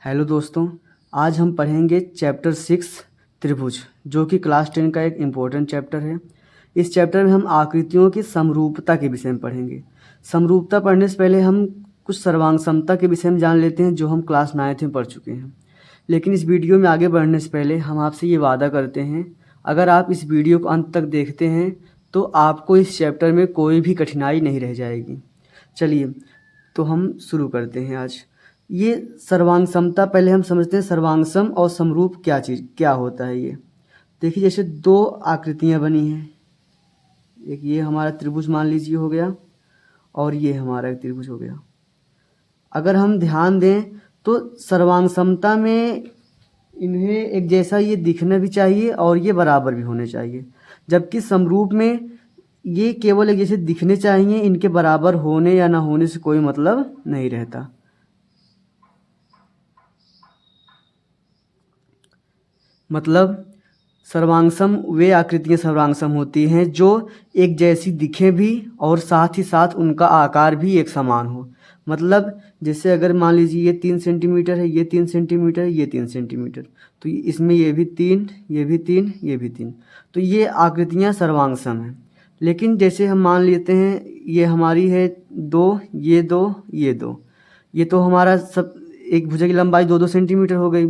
Hello दोस्तों, आज हम पढ़ेंगे चैप्टर 6 त्रिभुज, जो कि क्लास 10 का एक इम्पोर्टेंट चैप्टर है। इस चैप्टर में हम आकृतियों की समरूपता के विषय में पढ़ेंगे। समरूपता पढ़ने से पहले हम कुछ सर्वांग समता के विषय में जान लेते हैं, जो हम क्लास 9 में पढ़ चुके हैं। लेकिन इस वीडियो में आगे बढ़ने से पहले हम आपसे ये वादा करते हैं, अगर आप इस वीडियो को अंत तक देखते हैं तो आपको इस चैप्टर में कोई भी कठिनाई नहीं रह जाएगी। चलिए तो हम शुरू करते हैं। आज ये सर्वांग समता, पहले हम समझते हैं सर्वांग सम और समरूप क्या होता है। ये देखिए, जैसे दो आकृतियां बनी हैं, एक ये हमारा त्रिभुज मान लीजिए हो गया और ये हमारा एक त्रिभुज हो गया। अगर हम ध्यान दें तो सर्वांग समता में इन्हें एक जैसा ये दिखना भी चाहिए और ये बराबर भी होने चाहिए, जबकि समरूप में ये केवल एक जैसे दिखने चाहिए, इनके बराबर होने या ना होने से कोई मतलब नहीं रहता। मतलब सर्वांगसम वे आकृतियाँ सर्वांगसम होती हैं जो एक जैसी दिखें भी और साथ ही साथ उनका आकार भी एक समान हो। मतलब जैसे अगर मान लीजिए ये 3 सेंटीमीटर है, ये 3 सेंटीमीटर, ये 3 सेंटीमीटर, तो इसमें ये भी 3, ये भी 3, ये भी 3, तो ये आकृतियाँ सर्वांगसम हैं। लेकिन जैसे हम मान लेते हैं ये हमारी है 2, ये 2, ये 2, ये तो हमारा सब एक भुजा की लंबाई 2-2 सेंटीमीटर हो गई।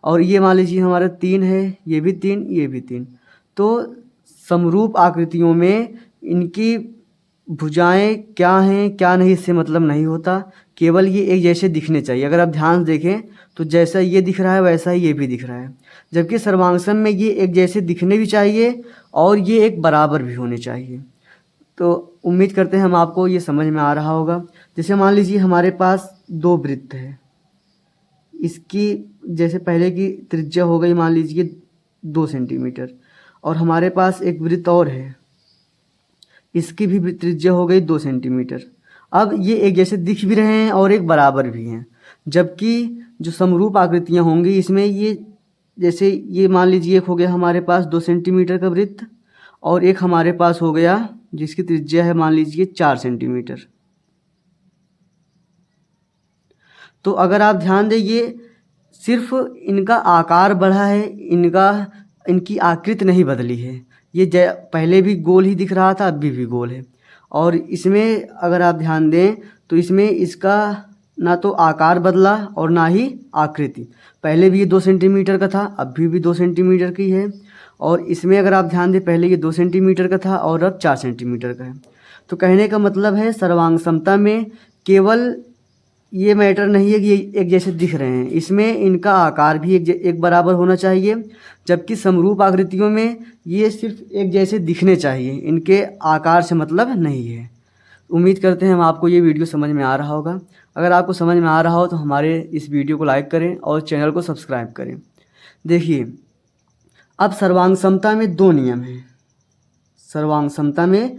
और ये मान लीजिए हमारा 3 है, ये भी 3, ये भी 3। तो समरूप आकृतियों में इनकी भुजाएं क्या हैं क्या नहीं इससे मतलब नहीं होता, केवल ये एक जैसे दिखने चाहिए। अगर आप ध्यान से देखें तो जैसा ये दिख रहा है वैसा ही ये भी दिख रहा है, जबकि सर्वांगसम में ये एक जैसे दिखने भी चाहिए और ये एक बराबर भी होने चाहिए। तो उम्मीद करते हैं हम आपको ये समझ में आ रहा होगा। जैसे मान लीजिए हमारे पास दो वृत्त है, इसकी जैसे पहले की त्रिज्या हो गई मान लीजिए 2 सेंटीमीटर, और हमारे पास एक वृत्त और है, इसकी भी त्रिज्या हो गई 2 सेंटीमीटर। अब ये एक जैसे दिख भी रहे हैं और एक बराबर भी हैं, जबकि जो समरूप आकृतियां होंगी इसमें ये जैसे ये मान लीजिए एक हो गया हमारे पास 2 सेंटीमीटर का वृत्त और एक हमारे पास हो गया जिसकी त्रिज्या है मान लीजिए 4 सेंटीमीटर। तो अगर आप ध्यान दें ये सिर्फ इनका आकार बढ़ा है, इनकी आकृति नहीं बदली है। ये पहले भी गोल ही दिख रहा था, अभी भी गोल है। और इसमें अगर आप ध्यान दें तो इसमें इसका ना तो आकार बदला और ना ही आकृति। पहले भी ये 2 सेंटीमीटर का था, अभी भी 2 सेंटीमीटर की है। और इसमें अगर आप ध्यान दें पहले ये 2 सेंटीमीटर का था और अब 4 सेंटीमीटर का है। तो कहने का मतलब है सर्वांग समता में केवल ये मैटर नहीं है कि ये एक जैसे दिख रहे हैं, इसमें इनका आकार भी एक बराबर होना चाहिए। जबकि समरूप आकृतियों में ये सिर्फ एक जैसे दिखने चाहिए, इनके आकार से मतलब नहीं है। उम्मीद करते हैं हम आपको ये वीडियो समझ में आ रहा होगा। अगर आपको समझ में आ रहा हो तो हमारे इस वीडियो को लाइक करें और चैनल को सब्सक्राइब करें। देखिए, अब सर्वांग समता में 2 नियम हैं। सर्वांग समता में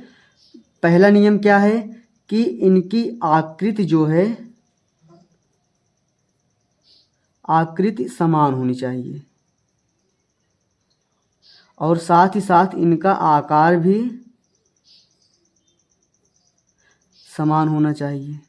पहला नियम क्या है कि इनकी आकृति जो है आकृति समान होनी चाहिए और साथ ही साथ इनका आकार भी समान होना चाहिए।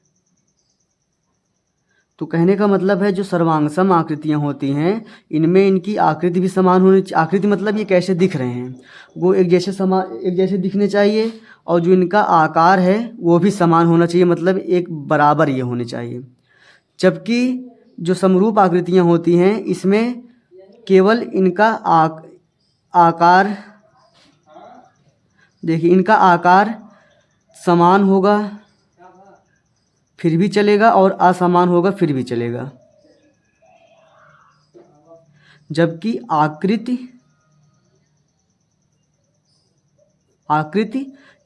तो कहने का मतलब है जो सर्वांगसम आकृतियां होती हैं इनमें इनकी आकृति भी समान होनी चाहिए। आकृति मतलब ये कैसे दिख रहे हैं वो एक जैसे दिखने चाहिए, और जो इनका आकार है वो भी समान होना चाहिए, मतलब एक बराबर ये होने चाहिए। जबकि जो समरूप आकृतियां होती हैं इसमें केवल इनका आकार, देखिए इनका आकार समान होगा फिर भी चलेगा और असमान होगा फिर भी चलेगा, जबकि आकृति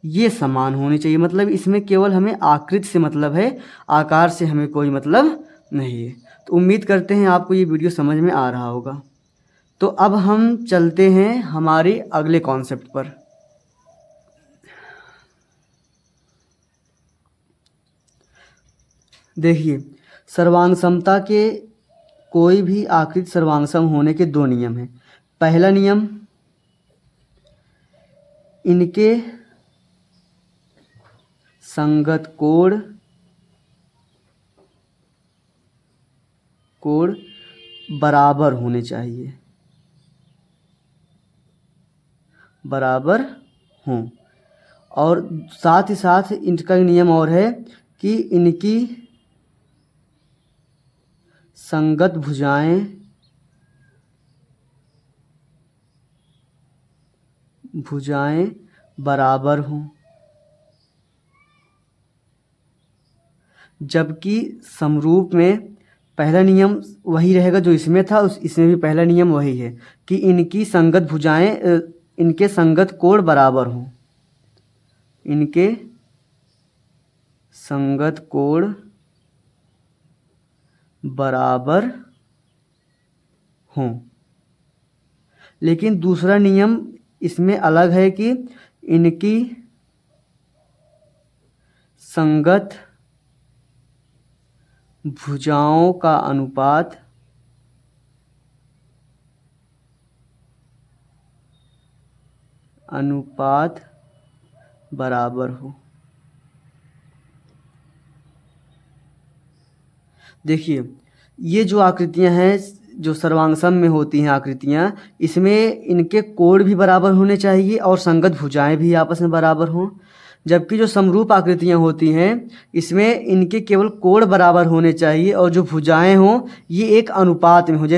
ये समान होनी चाहिए। मतलब इसमें केवल हमें आकृति से मतलब है, आकार से हमें कोई मतलब नहीं है। तो उम्मीद करते हैं आपको ये वीडियो समझ में आ रहा होगा। तो अब हम चलते हैं हमारे अगले कॉन्सेप्ट पर। देखिए, सर्वांग समता के कोई भी आकृति सर्वांगसम होने के 2 नियम हैं। पहला नियम, इनके संगत कोण बराबर होने चाहिए, बराबर हों। और साथ ही साथ इनका एक नियम और है कि इनकी संगत भुजाएं बराबर हों। जबकि समरूप में पहला नियम वही रहेगा जो इसमें था, इसमें भी पहला नियम वही है कि इनकी संगत भुजाएं इनके संगत कोण बराबर हों, इनके संगत कोण बराबर हों। लेकिन दूसरा नियम इसमें अलग है कि इनकी संगत भुजाओं का अनुपात बराबर हो। देखिए, ये जो आकृतियां हैं जो सर्वांग में होती हैं आकृतियां, इसमें इनके कोण भी बराबर होने चाहिए और संगत भुजाएं भी आपस में बराबर हों। जबकि जो समरूप आकृतियां होती हैं इसमें इनके केवल कोण बराबर होने चाहिए और जो भुजाएं हों ये एक अनुपात में हो। जैसे